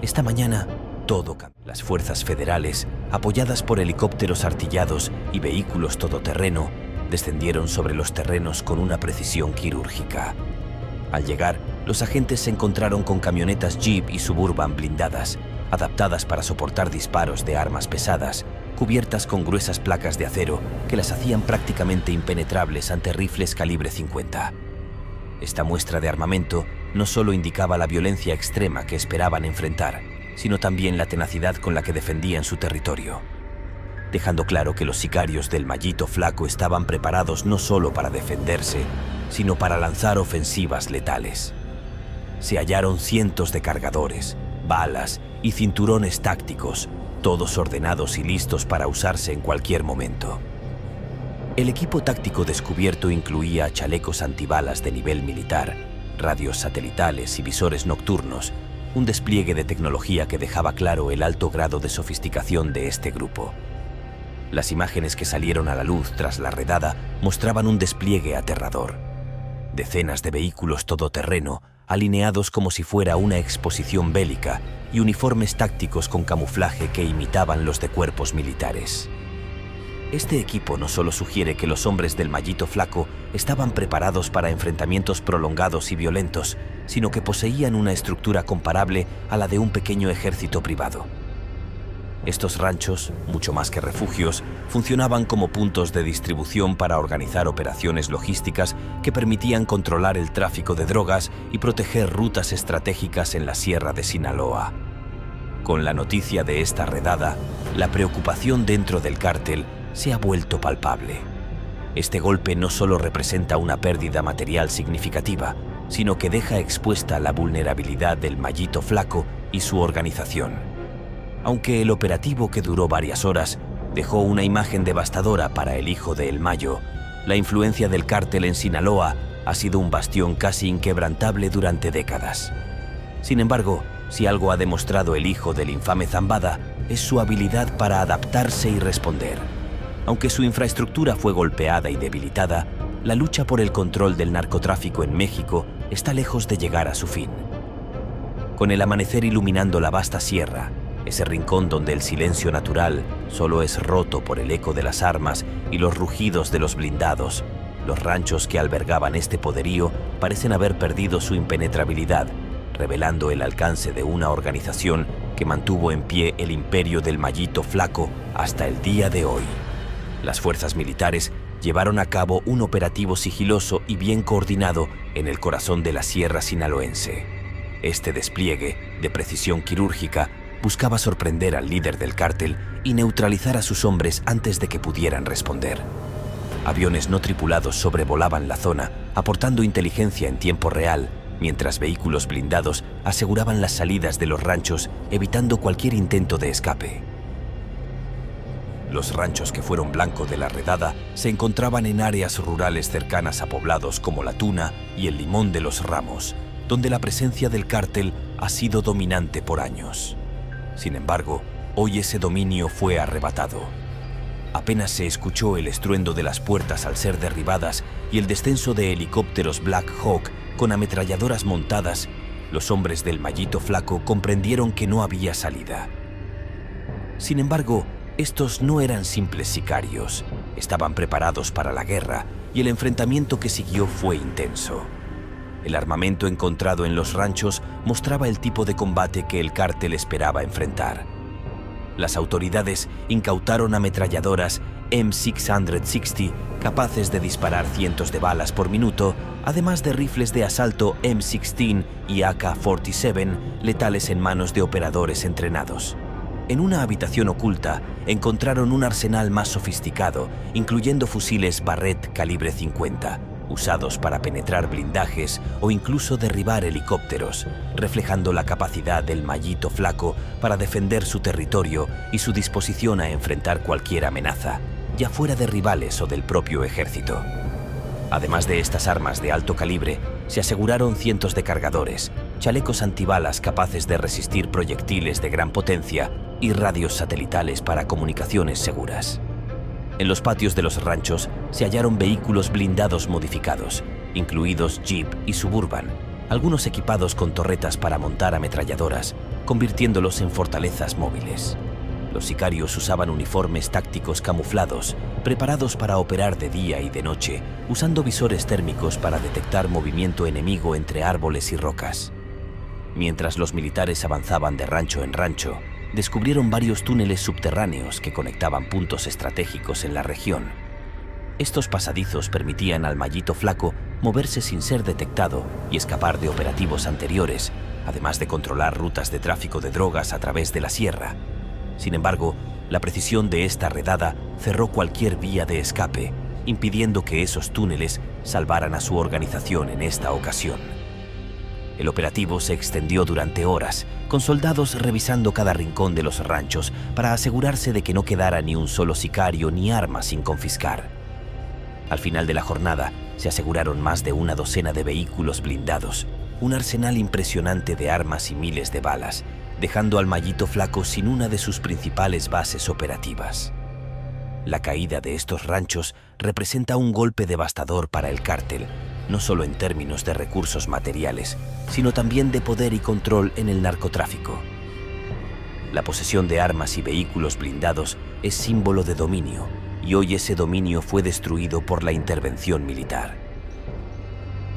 Esta mañana, todo cambió. Las fuerzas federales, apoyadas por helicópteros artillados y vehículos todoterreno, descendieron sobre los terrenos con una precisión quirúrgica. Al llegar, los agentes se encontraron con camionetas Jeep y Suburban blindadas, adaptadas para soportar disparos de armas pesadas, cubiertas con gruesas placas de acero que las hacían prácticamente impenetrables ante rifles calibre 50. Esta muestra de armamento no solo indicaba la violencia extrema que esperaban enfrentar, sino también la tenacidad con la que defendían su territorio, dejando claro que los sicarios del Mallito Flaco estaban preparados no solo para defenderse, sino para lanzar ofensivas letales. Se hallaron cientos de cargadores, balas y cinturones tácticos, todos ordenados y listos para usarse en cualquier momento. El equipo táctico descubierto incluía chalecos antibalas de nivel militar, radios satelitales y visores nocturnos, un despliegue de tecnología que dejaba claro el alto grado de sofisticación de este grupo. Las imágenes que salieron a la luz tras la redada mostraban un despliegue aterrador. Decenas de vehículos todoterreno, alineados como si fuera una exposición bélica, y uniformes tácticos con camuflaje que imitaban los de cuerpos militares. Este equipo no solo sugiere que los hombres del Mallito Flaco estaban preparados para enfrentamientos prolongados y violentos, sino que poseían una estructura comparable a la de un pequeño ejército privado. Estos ranchos, mucho más que refugios, funcionaban como puntos de distribución para organizar operaciones logísticas que permitían controlar el tráfico de drogas y proteger rutas estratégicas en la Sierra de Sinaloa. Con la noticia de esta redada, la preocupación dentro del cártel se ha vuelto palpable. Este golpe no solo representa una pérdida material significativa, sino que deja expuesta la vulnerabilidad del Mallito Flaco y su organización. Aunque el operativo, que duró varias horas, dejó una imagen devastadora para el hijo de El Mayo, la influencia del cártel en Sinaloa ha sido un bastión casi inquebrantable durante décadas. Sin embargo, si algo ha demostrado el hijo del infame Zambada, es su habilidad para adaptarse y responder. Aunque su infraestructura fue golpeada y debilitada, la lucha por el control del narcotráfico en México está lejos de llegar a su fin. Con el amanecer iluminando la vasta sierra, ese rincón donde el silencio natural solo es roto por el eco de las armas y los rugidos de los blindados, los ranchos que albergaban este poderío parecen haber perdido su impenetrabilidad, revelando el alcance de una organización que mantuvo en pie el imperio del Mallito Flaco hasta el día de hoy. Las fuerzas militares llevaron a cabo un operativo sigiloso y bien coordinado en el corazón de la sierra sinaloense. Este despliegue, de precisión quirúrgica, buscaba sorprender al líder del cártel y neutralizar a sus hombres antes de que pudieran responder. Aviones no tripulados sobrevolaban la zona, aportando inteligencia en tiempo real, mientras vehículos blindados aseguraban las salidas de los ranchos, evitando cualquier intento de escape. Los ranchos que fueron blanco de la redada se encontraban en áreas rurales cercanas a poblados como La Tuna y el Limón de los Ramos, donde la presencia del cártel ha sido dominante por años. Sin embargo, hoy ese dominio fue arrebatado. Apenas se escuchó el estruendo de las puertas al ser derribadas y el descenso de helicópteros Black Hawk con ametralladoras montadas, los hombres del Mallito Flaco comprendieron que no había salida. Sin embargo, estos no eran simples sicarios, estaban preparados para la guerra y el enfrentamiento que siguió fue intenso. El armamento encontrado en los ranchos mostraba el tipo de combate que el cártel esperaba enfrentar. Las autoridades incautaron ametralladoras M660 capaces de disparar cientos de balas por minuto, además de rifles de asalto M16 y AK-47 letales en manos de operadores entrenados. En una habitación oculta encontraron un arsenal más sofisticado, incluyendo fusiles Barrett calibre 50, usados para penetrar blindajes o incluso derribar helicópteros, reflejando la capacidad del Mallito Flaco para defender su territorio y su disposición a enfrentar cualquier amenaza, ya fuera de rivales o del propio ejército. Además de estas armas de alto calibre, se aseguraron cientos de cargadores, chalecos antibalas capaces de resistir proyectiles de gran potencia y radios satelitales para comunicaciones seguras. En los patios de los ranchos se hallaron vehículos blindados modificados, incluidos Jeep y Suburban, algunos equipados con torretas para montar ametralladoras, convirtiéndolos en fortalezas móviles. Los sicarios usaban uniformes tácticos camuflados, preparados para operar de día y de noche, usando visores térmicos para detectar movimiento enemigo entre árboles y rocas. Mientras los militares avanzaban de rancho en rancho, descubrieron varios túneles subterráneos que conectaban puntos estratégicos en la región. Estos pasadizos permitían al Mallito Flaco moverse sin ser detectado y escapar de operativos anteriores, además de controlar rutas de tráfico de drogas a través de la sierra. Sin embargo, la precisión de esta redada cerró cualquier vía de escape, impidiendo que esos túneles salvaran a su organización en esta ocasión. El operativo se extendió durante horas, con soldados revisando cada rincón de los ranchos para asegurarse de que no quedara ni un solo sicario ni arma sin confiscar. Al final de la jornada, se aseguraron más de una docena de vehículos blindados, un arsenal impresionante de armas y miles de balas, dejando al Mallito Flaco sin una de sus principales bases operativas. La caída de estos ranchos representa un golpe devastador para el cártel, no solo en términos de recursos materiales, sino también de poder y control en el narcotráfico. La posesión de armas y vehículos blindados es símbolo de dominio, y hoy ese dominio fue destruido por la intervención militar.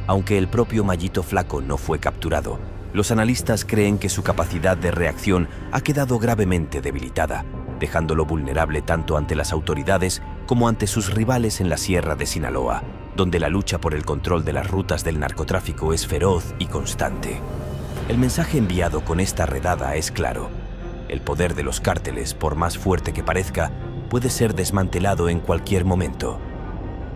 Aunque el propio Mallito Flaco no fue capturado, los analistas creen que su capacidad de reacción ha quedado gravemente debilitada, dejándolo vulnerable tanto ante las autoridades como ante sus rivales en la Sierra de Sinaloa, donde la lucha por el control de las rutas del narcotráfico es feroz y constante. El mensaje enviado con esta redada es claro: el poder de los cárteles, por más fuerte que parezca, puede ser desmantelado en cualquier momento.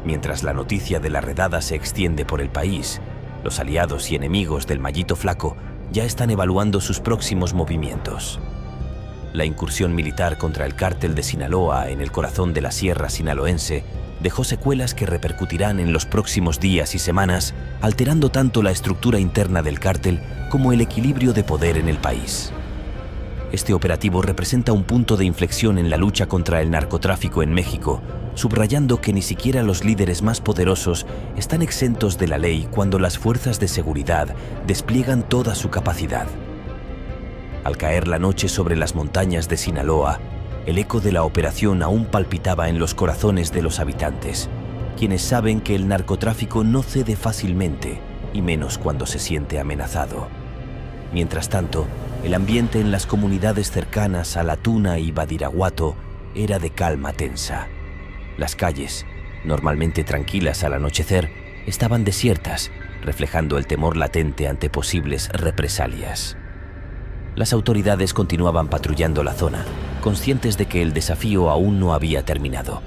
Mientras la noticia de la redada se extiende por el país, los aliados y enemigos del Mallito Flaco ya están evaluando sus próximos movimientos. La incursión militar contra el cártel de Sinaloa en el corazón de la Sierra Sinaloense dejó secuelas que repercutirán en los próximos días y semanas, alterando tanto la estructura interna del cártel como el equilibrio de poder en el país. Este operativo representa un punto de inflexión en la lucha contra el narcotráfico en México, subrayando que ni siquiera los líderes más poderosos están exentos de la ley cuando las fuerzas de seguridad despliegan toda su capacidad. Al caer la noche sobre las montañas de Sinaloa, el eco de la operación aún palpitaba en los corazones de los habitantes, quienes saben que el narcotráfico no cede fácilmente, y menos cuando se siente amenazado. Mientras tanto, el ambiente en las comunidades cercanas a La Tuna y Badiraguato era de calma tensa. Las calles, normalmente tranquilas al anochecer, estaban desiertas, reflejando el temor latente ante posibles represalias. Las autoridades continuaban patrullando la zona, conscientes de que el desafío aún no había terminado.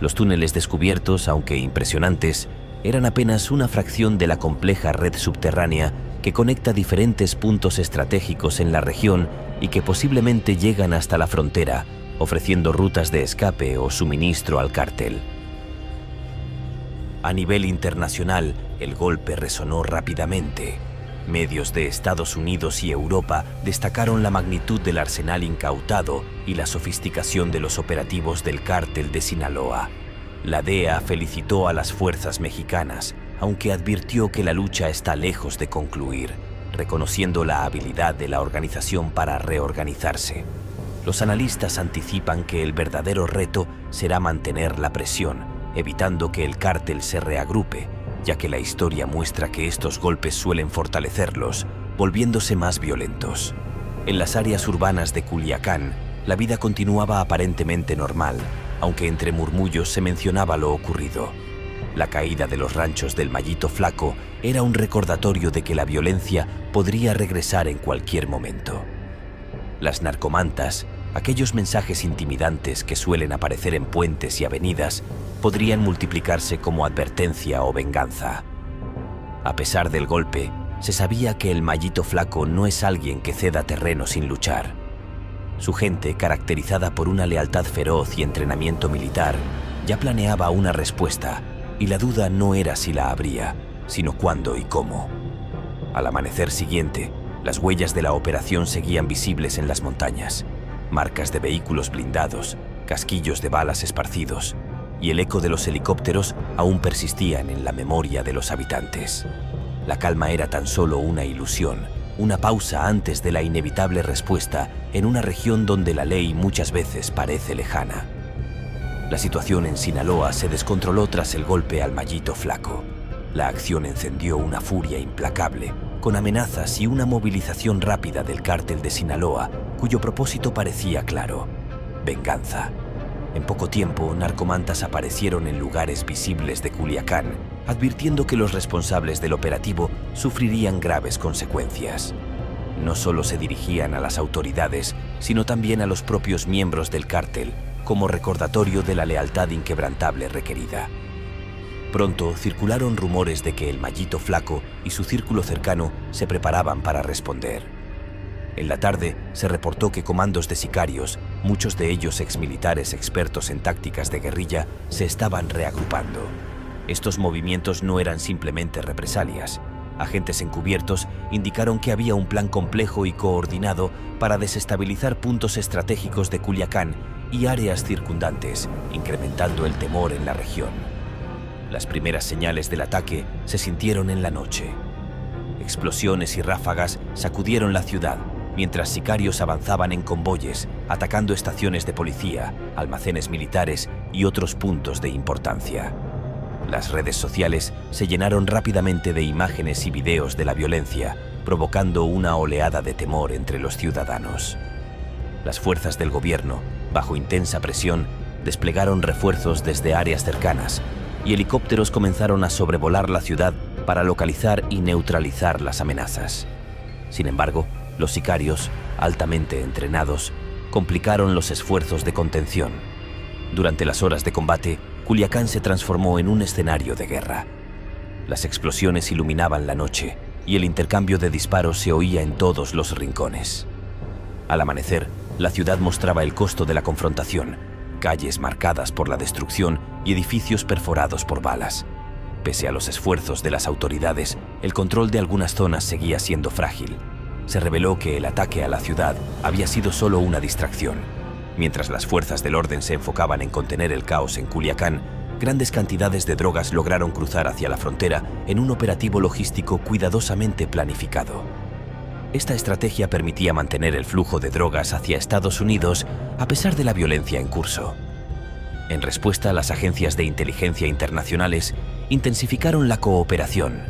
Los túneles descubiertos, aunque impresionantes, eran apenas una fracción de la compleja red subterránea que conecta diferentes puntos estratégicos en la región y que posiblemente llegan hasta la frontera, ofreciendo rutas de escape o suministro al cártel. A nivel internacional, el golpe resonó rápidamente. Medios de Estados Unidos y Europa destacaron la magnitud del arsenal incautado y la sofisticación de los operativos del cártel de Sinaloa. La DEA felicitó a las fuerzas mexicanas, aunque advirtió que la lucha está lejos de concluir, reconociendo la habilidad de la organización para reorganizarse. Los analistas anticipan que el verdadero reto será mantener la presión, evitando que el cártel se reagrupe, ya que la historia muestra que estos golpes suelen fortalecerlos, volviéndose más violentos. En las áreas urbanas de Culiacán, la vida continuaba aparentemente normal, aunque entre murmullos se mencionaba lo ocurrido. La caída de los ranchos del Mallito Flaco era un recordatorio de que la violencia podría regresar en cualquier momento. Las narcomantas, aquellos mensajes intimidantes que suelen aparecer en puentes y avenidas, podrían multiplicarse como advertencia o venganza. A pesar del golpe, se sabía que el Mallito Flaco no es alguien que ceda terreno sin luchar. Su gente, caracterizada por una lealtad feroz y entrenamiento militar, ya planeaba una respuesta, y la duda no era si la habría, sino cuándo y cómo. Al amanecer siguiente, las huellas de la operación seguían visibles en las montañas, marcas de vehículos blindados, casquillos de balas esparcidos, y el eco de los helicópteros aún persistían en la memoria de los habitantes. La calma era tan solo una ilusión, una pausa antes de la inevitable respuesta en una región donde la ley muchas veces parece lejana. La situación en Sinaloa se descontroló tras el golpe al Mallito Flaco. La acción encendió una furia implacable, con amenazas y una movilización rápida del cártel de Sinaloa, cuyo propósito parecía claro: venganza. En poco tiempo, narcomantas aparecieron en lugares visibles de Culiacán, advirtiendo que los responsables del operativo sufrirían graves consecuencias. No solo se dirigían a las autoridades, sino también a los propios miembros del cártel, como recordatorio de la lealtad inquebrantable requerida. Pronto circularon rumores de que el Mallito Flaco y su círculo cercano se preparaban para responder. En la tarde se reportó que comandos de sicarios, muchos de ellos exmilitares expertos en tácticas de guerrilla, se estaban reagrupando. Estos movimientos no eran simplemente represalias. Agentes encubiertos indicaron que había un plan complejo y coordinado para desestabilizar puntos estratégicos de Culiacán y áreas circundantes, incrementando el temor en la región. Las primeras señales del ataque se sintieron en la noche. Explosiones y ráfagas sacudieron la ciudad, mientras sicarios avanzaban en convoyes, atacando estaciones de policía, almacenes militares y otros puntos de importancia. Las redes sociales se llenaron rápidamente de imágenes y videos de la violencia, provocando una oleada de temor entre los ciudadanos. Las fuerzas del gobierno, bajo intensa presión, desplegaron refuerzos desde áreas cercanas, y helicópteros comenzaron a sobrevolar la ciudad para localizar y neutralizar las amenazas. Sin embargo, los sicarios, altamente entrenados, complicaron los esfuerzos de contención. Durante las horas de combate, Culiacán se transformó en un escenario de guerra. Las explosiones iluminaban la noche y el intercambio de disparos se oía en todos los rincones. Al amanecer, la ciudad mostraba el costo de la confrontación: calles marcadas por la destrucción y edificios perforados por balas. Pese a los esfuerzos de las autoridades, el control de algunas zonas seguía siendo frágil. Se reveló que el ataque a la ciudad había sido solo una distracción. Mientras las fuerzas del orden se enfocaban en contener el caos en Culiacán, grandes cantidades de drogas lograron cruzar hacia la frontera en un operativo logístico cuidadosamente planificado. Esta estrategia permitía mantener el flujo de drogas hacia Estados Unidos a pesar de la violencia en curso. En respuesta, las agencias de inteligencia internacionales intensificaron la cooperación.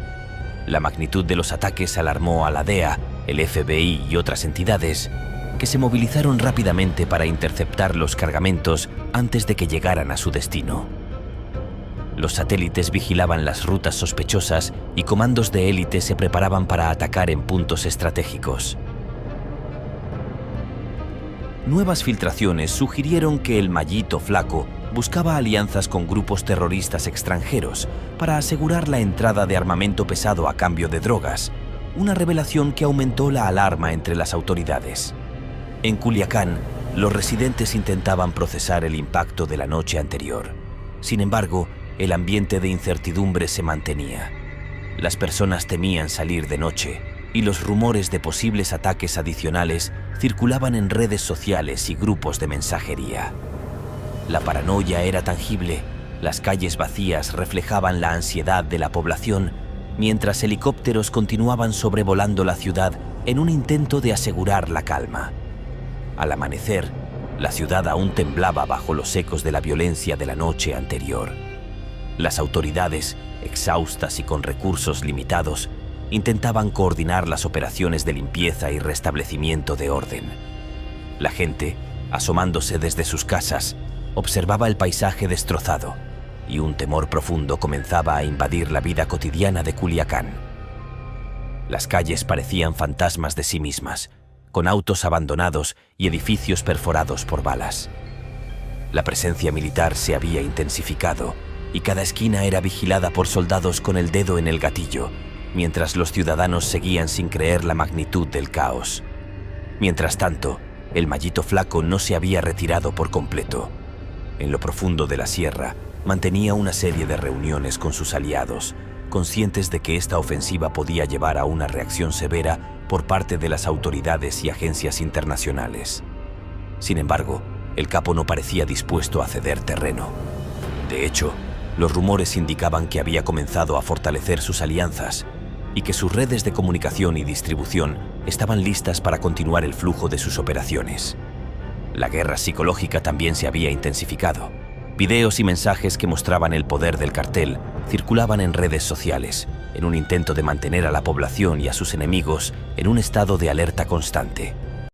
La magnitud de los ataques alarmó a la DEA, el FBI y otras entidades, que se movilizaron rápidamente para interceptar los cargamentos antes de que llegaran a su destino. Los satélites vigilaban las rutas sospechosas y comandos de élite se preparaban para atacar en puntos estratégicos. Nuevas filtraciones sugirieron que el Mallito Flaco buscaba alianzas con grupos terroristas extranjeros para asegurar la entrada de armamento pesado a cambio de drogas, una revelación que aumentó la alarma entre las autoridades. En Culiacán, los residentes intentaban procesar el impacto de la noche anterior. Sin embargo, el ambiente de incertidumbre se mantenía. Las personas temían salir de noche y los rumores de posibles ataques adicionales circulaban en redes sociales y grupos de mensajería. La paranoia era tangible, las calles vacías reflejaban la ansiedad de la población, mientras helicópteros continuaban sobrevolando la ciudad en un intento de asegurar la calma. Al amanecer, la ciudad aún temblaba bajo los ecos de la violencia de la noche anterior. Las autoridades, exhaustas y con recursos limitados, intentaban coordinar las operaciones de limpieza y restablecimiento de orden. La gente, asomándose desde sus casas, observaba el paisaje destrozado, y un temor profundo comenzaba a invadir la vida cotidiana de Culiacán. Las calles parecían fantasmas de sí mismas, con autos abandonados y edificios perforados por balas. La presencia militar se había intensificado y cada esquina era vigilada por soldados con el dedo en el gatillo, mientras los ciudadanos seguían sin creer la magnitud del caos. Mientras tanto, el Mallito Flaco no se había retirado por completo. En lo profundo de la sierra, mantenía una serie de reuniones con sus aliados, conscientes de que esta ofensiva podía llevar a una reacción severa por parte de las autoridades y agencias internacionales. Sin embargo, el capo no parecía dispuesto a ceder terreno. De hecho, los rumores indicaban que había comenzado a fortalecer sus alianzas. y que sus redes de comunicación y distribución estaban listas para continuar el flujo de sus operaciones. La guerra psicológica también se había intensificado. Videos y mensajes que mostraban el poder del cartel circulaban en redes sociales, en un intento de mantener a la población y a sus enemigos en un estado de alerta constante.